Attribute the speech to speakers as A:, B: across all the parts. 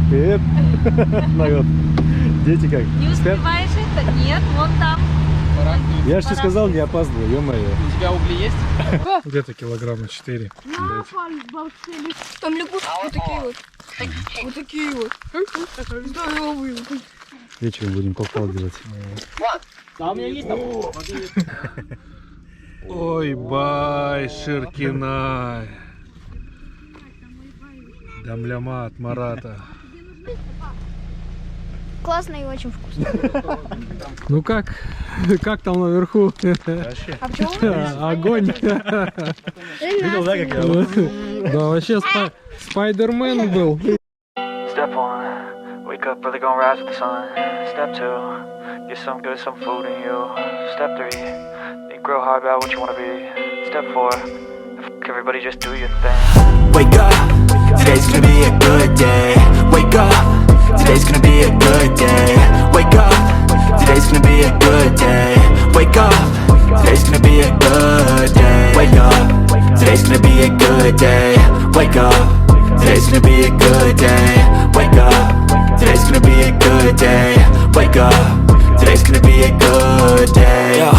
A: Привет. Народ. Дети как?
B: Не успеваешь это? Нет, вон там.
A: Я же тебе сказал, не опаздывай, ё-моё.
C: У тебя угли есть?
A: Где-то килограмма 4.
D: Там лягушки вот такие вот. Вот такие вот. Здоровые.
A: Вечером будем попал делать.
C: Да, у меня есть там.
A: Ой, бай, Ширкинай. Дамлямат, Марата.
D: Классно и очень вкусно.
A: Ну как? Как там наверху?
D: А почему?
A: Огонь.
D: Видел,
A: да, как я? Да, вообще Спайдермен был.
E: Step 1, wake up early, gonna rise with the sun. Step 2, get some good, some food in you. Step 3, think real hard about what you wanna be. Step 4, everybody just do your thing. Wake up, today's gonna be a good day. Wake up, today's gonna be a good day. Wake up, today's gonna be a good day. Wake up, today's gonna be a good day. Wake up, today's gonna be a good day. Wake up, today's gonna be a good day. Wake up, today's gonna be a good day. Wake up, today's gonna be a good day. Yo,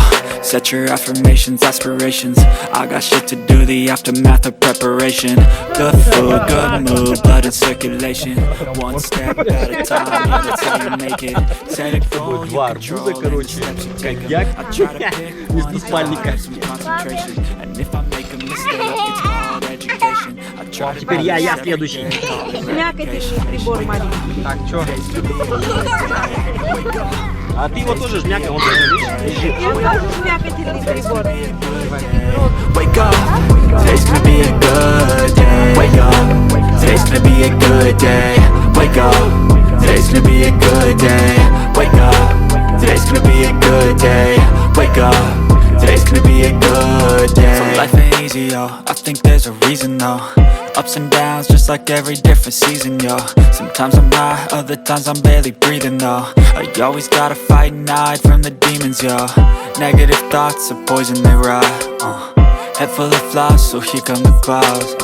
E: set your affirmations, aspirations. I got shit to do, the aftermath of preparation. Good food, good mood, blood in circulation. One step at a time, yeah, that's how you make it. Set a goal, you control any steps you take. I try to pick one, have some concentration. And if I make a mistake, it's called education. I try to
C: Теперь я следующий.
B: Мякотельный прибор маленький.
C: Так, чё? А ты его тоже жмякай, он лежит.
B: Я тоже мякотельный прибор.
E: Wake up, today's gonna be a good day. Wake up, today's gonna be a good day. Wake up, today's gonna be a good day. Wake up, today's gonna be a good day. Wake up, today's gonna be a good day. So life ain't easy, yo, I think there's a reason though. Ups and downs, just like every different season, yo. Sometimes I'm high, other times I'm barely breathing, though. I always gotta fight and hide from the demons, yo. Negative thoughts are poison, they rot. Head full of flies, so here come the clouds.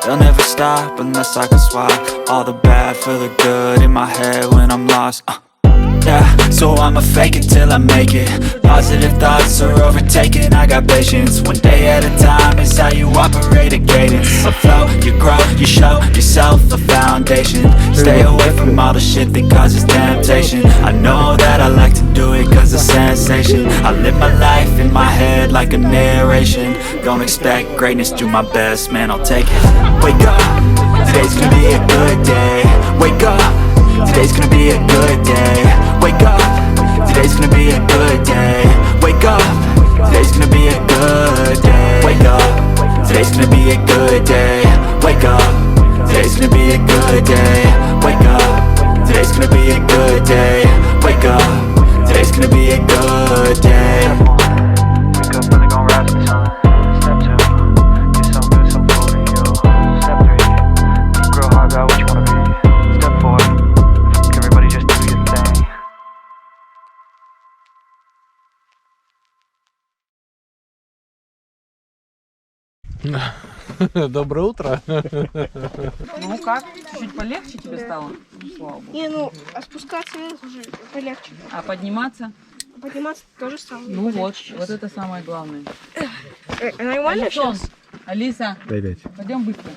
E: They'll never stop unless I can swap all the bad for the good in my head when I'm lost. Yeah, so I'ma fake it till I make it. Positive thoughts are overtaken, I got patience. One day at a time is how you operate a cadence. A flow, you grow, you show yourself a foundation. Stay away from all the shit that causes temptation. I know that I like to do it cause it's sensation. I live my life in my head like a narration. Don't expect greatness, do my best, man, I'll take it. Wake up, today's gonna be a good day. Wake up, today's gonna be a good day. Wake up, today's gonna be a good day. Wake up, today's gonna be a good day. Wake up, today's gonna be a good day. Wake up, today's gonna be a good day. Wake up, today's gonna be a good day. Wake up, today's gonna be a good day. Wake up, really gonna rise with the sun. Step 2, get some good, some food in you. Step 3, think real hard about what you wanna be. Step 4, everybody just do your thing.
A: Доброе утро.
B: Ну как? Чуть-чуть полегче тебе стало? Ну, слава богу.
D: Не, ну, а спускаться уже полегче.
B: А подниматься?
D: Подниматься тоже стало.
B: Ну вот это самое главное.
D: Нормально
B: Сон.
D: сейчас?
B: Алиса,
A: Дай.
B: пойдем быстро.